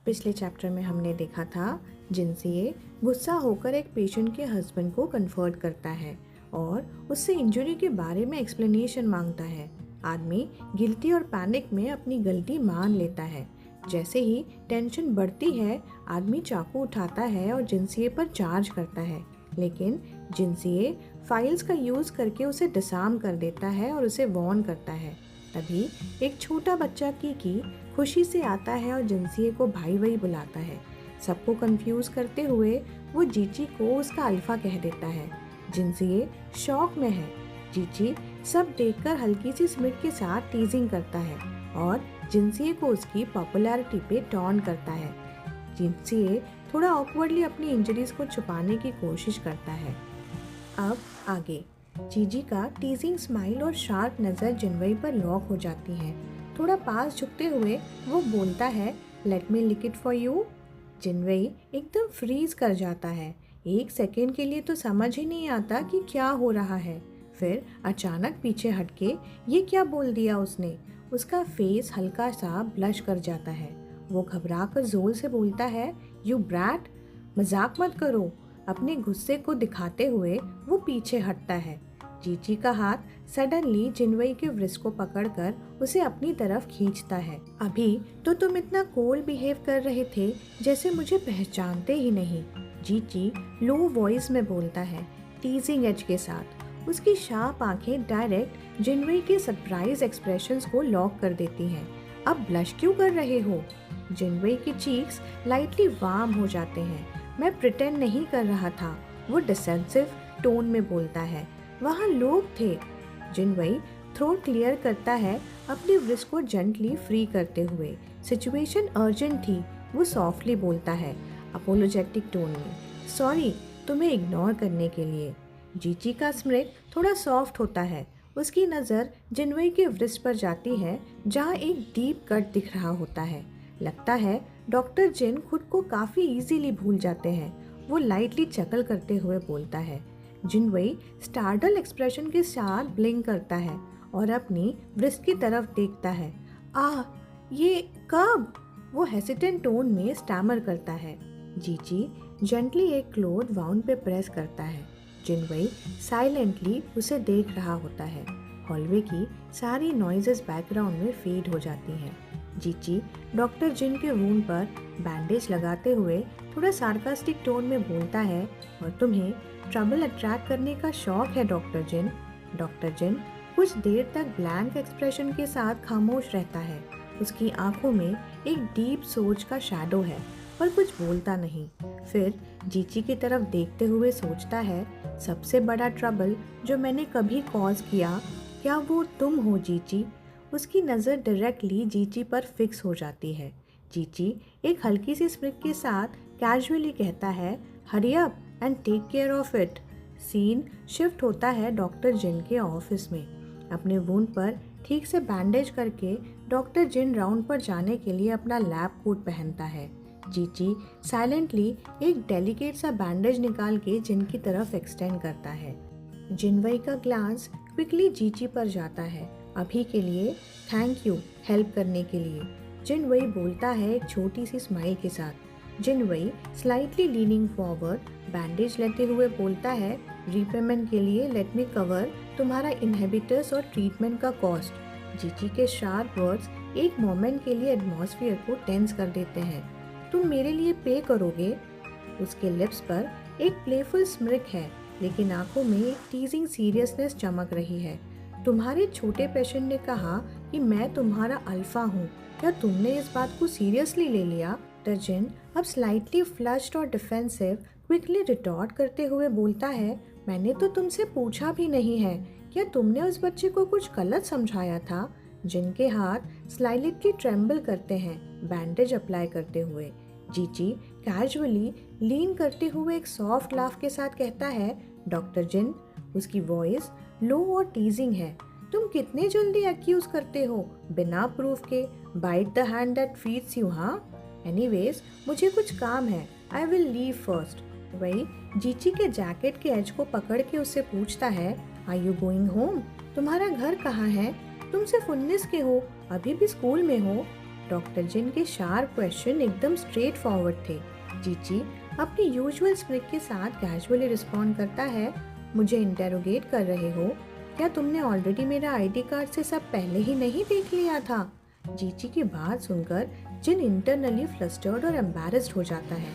पिछले चैप्टर में हमने देखा था जिनसीए गुस्सा होकर एक पेशेंट के हस्बैंड को कन्फर्ट करता है और उससे इंजरी के बारे में एक्सप्लेनेशन मांगता है। आदमी गिल्टी और पैनिक में अपनी गलती मान लेता है। जैसे ही टेंशन बढ़ती है, आदमी चाकू उठाता है और जिनसीए पर चार्ज करता है, लेकिन जिनसीए फाइल्स का यूज़ करके उसे डिसआर्म कर देता है और उसे वार्न करता है। तभी एक छोटा बच्चा की खुशी से आता है और जिनसीए को भाई भाई बुलाता है। सबको कंफ्यूज करते हुए वो जीची को उसका अल्फा कह देता है। जिनसीए शॉक में है। जीची सब देखकर हल्की सी स्मिट के साथ टीजिंग करता है और जिनसीए को उसकी पॉपुलैरिटी पे टॉन करता है। जिनसीए थोड़ा ऑकवर्डली अपनी इंजरीज को छुपाने की कोशिश करता है। अब आगे जीजी का टीजिंग स्माइल और शार्प नज़र जिनवई पर लॉक हो जाती है। थोड़ा पास झुकते हुए वो बोलता है, let me lick it for you. जिनवई एकदम फ्रीज कर जाता है। एक सेकेंड के लिए तो समझ ही नहीं आता कि क्या हो रहा है। फिर अचानक पीछे हटके ये क्या बोल दिया उसने। उसका फेस हल्का सा ब्लश कर जाता है। वो घबरा कर जोर से बोलता है, यू ब्रैट, मजाक मत करो। अपने गुस्से को दिखाते हुए वो पीछे हटता है। जीजी का हाथ सडनली जिनवई के व्रिस्ट को पकड़कर उसे अपनी तरफ खींचता है। अभी तो तुम इतना कोल्ड बिहेव कर रहे थे जैसे मुझे पहचानते ही नहीं। जीजी लो वॉइस में बोलता है, टीजिंग एज के साथ। उसकी शार्प आंखें डायरेक्ट जिनवई के सरप्राइज एक्सप्रेशंस को लॉक कर देती हैं। अब ब्लश क्यों कर रहे हो? जिनवई की चीक्स लाइटली वार्म हो जाते हैं। मैं प्रिटेंड नहीं कर रहा था, वो डिसेंसिव टोन में बोलता है। वहाँ लोग थे। जिनवई थ्रोट क्लियर करता है, अपनी व्रिस्ट को जेंटली फ्री करते हुए। सिचुएशन अर्जेंट थी, वो सॉफ्टली बोलता है, अपोलोजेटिक टोन में। सॉरी तुम्हें इग्नोर करने के लिए। जीजी का स्मित थोड़ा सॉफ्ट होता है। उसकी नज़र जिनवई के व्रिस्ट पर जाती है जहाँ एक डीप कट दिख रहा होता है। लगता है डॉक्टर जिन खुद को काफ़ी इजीली भूल जाते हैं। वो लाइटली चकल करते हुए बोलता है। जिनवई स्टार्टल एक्सप्रेशन के साथ ब्लिंक करता है और अपनी व्रिस्ट की तरफ देखता है। ये कब? वो हेसिटेंट टोन में स्टैमर करता है। जीजी जेंटली एक क्लोथ वाउंड पे प्रेस करता है। जिनवई साइलेंटली उसे देख रहा होता है। हॉलवे की सारी नॉइजेस बैकग्राउंड में फेड हो जाती हैं। जीजी डॉक्टर जिन के वूंड पर बैंडेज लगाते हुए थोड़ा सार्कास्टिक टोन में बोलता है, और तुम्हें ट्रबल अट्रैक्ट करने का शौक है डॉक्टर जिन। डॉक्टर जिन कुछ देर तक ब्लैंक एक्सप्रेशन के साथ खामोश रहता है। उसकी आंखों में एक डीप सोच का शैडो है, पर कुछ बोलता नहीं। फिर जीजी की तरफ देखते हुए सोचता है, सबसे बड़ा ट्रबल जो मैंने कभी कॉज किया, क्या वो तुम हो जीजी? उसकी नज़र डायरेक्टली जीजी पर फिक्स हो जाती है। जीजी एक हल्की सी स्मित के साथ कैजुअली कहता है, hurry up and take care of it. Scene shift होता है डॉक्टर जिन के ऑफिस में। अपने वुंड पर ठीक से बैंडेज करके डॉक्टर जिन राउंड पर जाने के लिए अपना लैब कोट पहनता है। जीजी साइलेंटली एक डेलिकेट सा बैंडेज निकाल के जिन की तरफ एक्सटेंड करता है। जिनवई का ग्लांस क्विकली जीजी पर जाता है। अभी के लिए थैंक यू हेल्प करने के लिए, जिनवई बोलता है एक छोटी सी स्माइल के साथ। जिनवई स्लाइटली लीनिंग फॉरवर्ड बैंडेज लेते हुए बोलता है, रीपेमेंट के लिए लेट मी कवर तुम्हारा इनहेबिटर्स और ट्रीटमेंट का कॉस्ट। जीजी के शार्प वर्ड्स एक मोमेंट के लिए एटमॉस्फेयर को टेंस कर देते हैं। तुम मेरे लिए पे करोगे? उसके लिप्स पर एक प्लेफुल स्मित है, लेकिन आंखों में एक टीजिंग सीरियसनेस चमक रही है। तुम्हारे छोटे पेशेंट ने कहा कि मैं तुम्हारा अल्फा हूँ। क्या तुमने इस बात को सीरियसली ले लिया? जिन अब स्लाइटली फ्लश्ड और डिफेंसिव क्विकली रिटॉर्ट करते हुए बोलता है, मैंने तो तुमसे पूछा भी नहीं है। क्या तुमने उस बच्चे को कुछ गलत समझाया था? जिनके हाथ स्लाइटली ट्रेम्बल करते हैं बैंडेज अप्लाई करते हुए। जीजी कैजुअली लीन करते हुए एक सॉफ्ट लाफ के साथ कहता है, डॉक्टर जिन। उसकी वॉइस लो और टीजिंग है। तुम कितने जल्दी एक्यूज करते हो बिना प्रूफ के। Bite the hand that feeds you. हाँ, एनीवेज मुझे कुछ काम है, आई विल लीव फर्स्ट। वही जीजी के जैकेट के एज को पकड़ के उससे पूछता है, आर यू गोइंग होम? तुम्हारा घर कहाँ है? तुम सिर्फ 19 के हो, अभी भी स्कूल में हो। डॉक्टर जिन के शार्प क्वेश्चन एकदम स्ट्रेट फॉरवर्ड थे। जीजी अपनी यूजुअल स्क्रिप्ट के साथ कैजुअली रिस्पॉन्ड करता है, मुझे इंटेरोगेट कर रहे हो? क्या तुमने ऑलरेडी मेरा आईडी कार्ड से सब पहले ही नहीं देख लिया था? जीजी की बात सुनकर जिन इंटरनली फ्लस्टर्ड और एम्बैरेस्ड हो जाता है,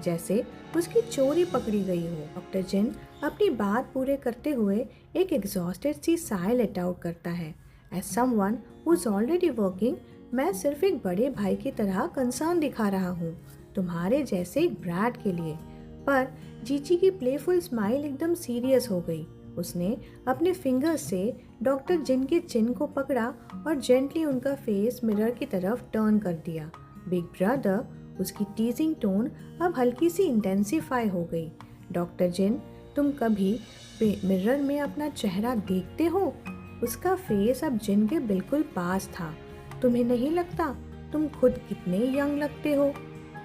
जैसे उसकी चोरी पकड़ी गई हो। डॉक्टर जिन अपनी बात पूरे करते हुए एक एग्जॉस्टेड सी साय लेट आउट करता है। As someone who is already working, मैं सिर्फ एक बड़े भाई की तरह कंसर्न दिखा रहा हूँ तुम्हारे जैसे एक ब्रैट के लिए। पर जीजी की प्लेफुल स्माइल एकदम सीरियस हो गई। उसने अपने फिंगर्स से डॉक्टर जिन के चिन को पकड़ा और जेंटली उनका फेस मिरर की तरफ टर्न कर दिया। बिग ब्रदर, उसकी टीजिंग टोन अब हल्की सी इंटेंसिफाई हो गई। डॉक्टर जिन, तुम कभी मिरर में अपना चेहरा देखते हो? उसका फेस अब जिन के बिल्कुल पास था। तुम्हें नहीं लगता तुम खुद कितने यंग लगते हो?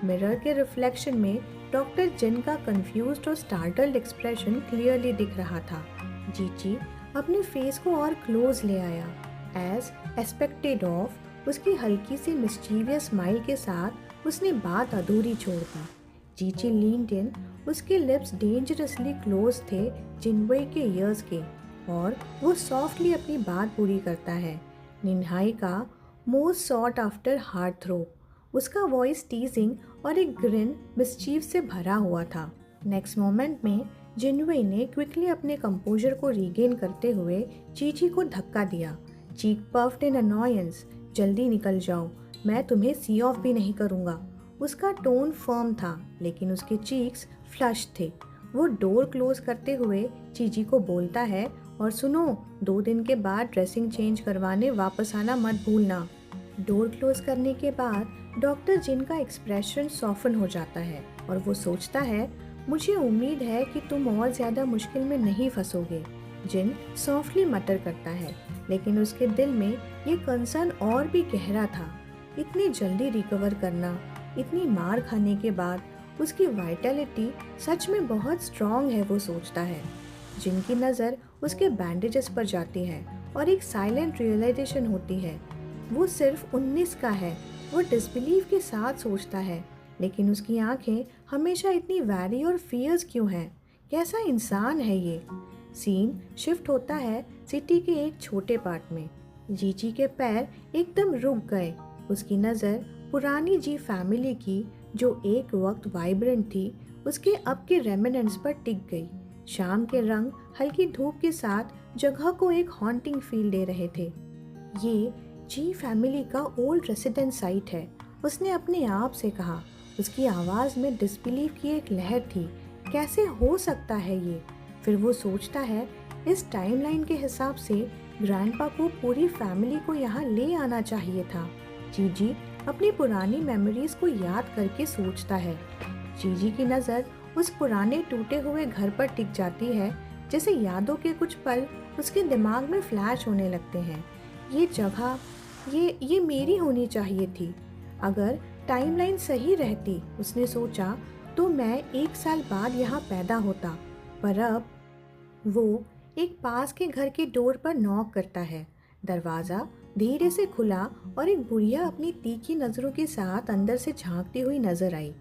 मिरर के रिफ्लेक्शन में डॉक्टर जिन का कंफ्यूज्ड और स्टार्टल्ड एक्सप्रेशन क्लियरली दिख रहा था। जीजी अपने फेस को और क्लोज ले आया। एज एक्सपेक्टेड ऑफ उसकी हल्की सी मिस्चीवियस स्माइल के साथ उसने बात अधूरी छोड़ दी। जीजी लीन्ड इन, उसके लिप्स डेंजरसली क्लोज थे जिनवे के ईयर्स के, और वो सॉफ्टली अपनी बात पूरी करता है। निन्हाई का most sought after heart throb, उसका वॉइस टीजिंग और एक ग्रिन मिस्चीफ से भरा हुआ था। नेक्स्ट मोमेंट में जिनवे ने क्विकली अपने कंपोजर को रीगेन करते हुए जीजी को धक्का दिया। चीक पफ्ड इन अनॉयंस, जल्दी निकल जाओ, मैं तुम्हें सी ऑफ भी नहीं करूँगा। उसका टोन फर्म था लेकिन उसके चीक्स फ्लश थे। वो डोर क्लोज करते हुए जीजी को बोलता है, और सुनो, 2 दिन के बाद ड्रेसिंग चेंज करवाने वापस आना मत भूलना। डोर क्लोज करने के बाद डॉक्टर जिन का एक्सप्रेशन सॉफ्टन हो जाता है और वो सोचता है, मुझे उम्मीद है कि तुम और ज़्यादा मुश्किल में नहीं फंसोगे। जिन सॉफ्टली मटर करता है, लेकिन उसके दिल में ये कंसर्न और भी गहरा था। इतनी जल्दी रिकवर करना, इतनी मार खाने के बाद उसकी वाइटलिटी सच में बहुत स्ट्रॉन्ग है, वो सोचता है। जिनकी नज़र उसके बैंडेजेस पर जाती है और एक साइलेंट रियलाइजेशन होती है, वो सिर्फ 19 का है। वो डिसबिलीव के साथ सोचता है, लेकिन उसकी आंखें हमेशा इतनी वैरी और फियर्स क्यों हैं? कैसा इंसान है ये? सीन शिफ्ट होता है सिटी के एक छोटे पार्ट में। जीजी के पैर एकदम रुक गए। उसकी नज़र पुरानी जी फैमिली की, जो एक वक्त वाइब्रेंट थी, उसके अब के रेमिनेंट्स पर टिक गई। शाम के रंग हल्की धूप के साथ जगह को एक हॉन्टिंग फील दे रहे थे। ये जी फैमिली का ओल्ड रेसिडेंट साइट है, उसने अपने आप से कहा। उसकी आवाज़ में डिसबिलीफ की एक लहर थी। कैसे हो सकता है ये? फिर वो सोचता है, इस टाइमलाइन के हिसाब से ग्रैंडपा को पूरी फैमिली को यहाँ ले आना चाहिए था। जीजी अपनी पुरानी मेमोरीज को याद करके सोचता है। जीजी की नज़र उस पुराने टूटे हुए घर पर टिक जाती है, जैसे यादों के कुछ पल उसके दिमाग में फ्लैश होने लगते हैं। ये जगह ये मेरी होनी चाहिए थी। अगर टाइमलाइन सही रहती, उसने सोचा, तो मैं 1 साल बाद यहाँ पैदा होता। पर अब वो एक पास के घर के डोर पर नॉक करता है। दरवाज़ा धीरे से खुला और एक बुढ़िया अपनी तीखी नज़रों के साथ अंदर से झांकती हुई नजर आई।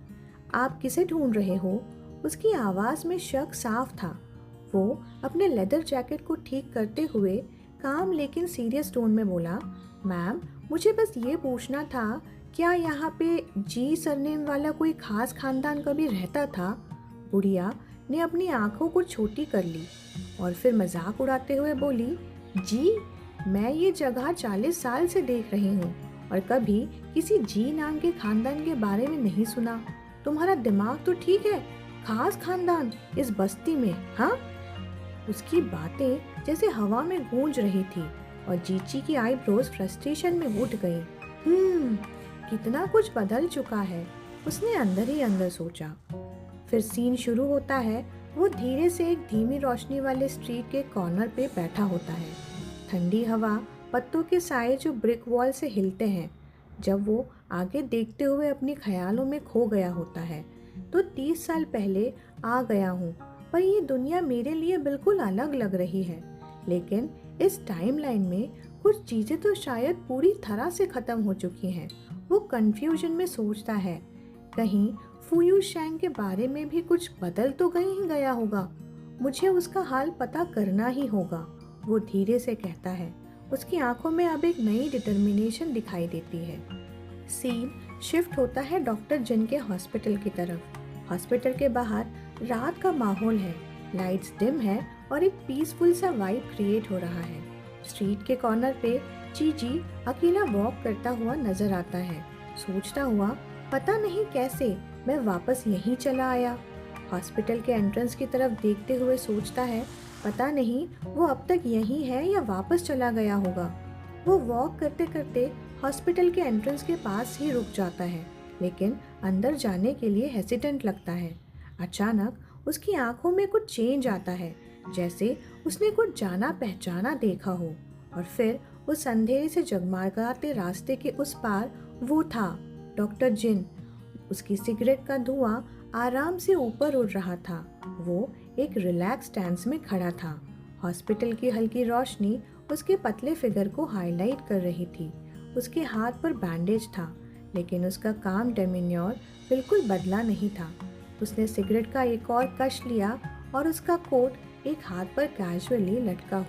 आप किसे ढूंढ रहे हो? उसकी आवाज़ में शक साफ था। वो अपने लेदर जैकेट को ठीक करते हुए काम लेकिन सीरियस टोन में बोला, मैम, मुझे बस ये पूछना था, क्या यहाँ पे जी सरनेम वाला कोई खास खानदान कभी रहता था? बुढ़िया ने अपनी आंखों को छोटी कर ली और फिर मजाक उड़ाते हुए बोली, जी, मैं ये जगह 40 साल से देख रही हूँ और कभी किसी जी नाम के खानदान के बारे में नहीं सुना। तुम्हारा दिमाग तो ठीक है, खास खानदान इस बस्ती में? हाँ। उसकी बातें जैसे हवा में गूंज रही थी और जीची की आईब्रोज फ्रस्ट्रेशन में उठ गई। कितना कुछ बदल चुका है, उसने अंदर ही अंदर सोचा। फिर सीन शुरू होता है। वो धीरे से एक धीमी रोशनी वाले स्ट्रीट के कॉर्नर पे बैठा होता है। ठंडी हवा, पत्तों के साए जो ब्रिक वॉल से हिलते हैं। जब वो आगे देखते हुए अपने ख्यालों में खो गया होता है, तो 30 साल पहले आ गया हूँ, पर ये दुनिया मेरे लिए बिल्कुल अलग लग रही है। लेकिन इस टाइमलाइन में कुछ चीज़ें तो शायद पूरी तरह से ख़त्म हो चुकी हैं वो कंफ्यूजन में सोचता है, कहीं फुयू शैंग के बारे में भी कुछ बदल तो कहीं गया होगा, मुझे उसका हाल पता करना ही होगा। वो धीरे से कहता है। उसकी आंखों में अब एक नई डिटर्मिनेशन दिखाई देती है। सीन शिफ्ट होता है डॉक्टर जिन के हॉस्पिटल की तरफ। हॉस्पिटल के बाहर रात का माहौल है, लाइट्स डिम है और एक पीसफुल सा वाइब क्रिएट हो रहा है। स्ट्रीट के कॉर्नर पे जीजी अकेला वॉक करता हुआ नजर आता है, सोचता हुआ, पता नहीं कैसे मैं वापस यहीं चला आया। हॉस्पिटल के एंट्रेंस की तरफ देखते हुए सोचता है, पता नहीं वो अब तक यहीं है या वापस चला गया होगा। वो वॉक करते करते हॉस्पिटल के एंट्रेंस के पास ही रुक जाता है, लेकिन अंदर जाने के लिए हेसिटेंट लगता है। अचानक उसकी आंखों में कुछ चेंज आता है, जैसे उसने कुछ जाना पहचाना देखा हो। और फिर उस अंधेरे से जगमगाते रास्ते के उस पार वो था, डॉक्टर जिन। उसकी सिगरेट का धुआं आराम से ऊपर उड़ रहा था। वो एक रिलैक्स स्टैंस में खड़ा था। हॉस्पिटल की हल्की रोशनी उसके पतले फिगर को हाईलाइट कर रही थी। उसके हाथ पर बैंडेज था, लेकिन उसका काम डेमिन्योर बिल्कुल बदला नहीं था। उसने सिगरेट का एक और कश लिया और उसका कोट एक हाथ पर कैजुअली लटका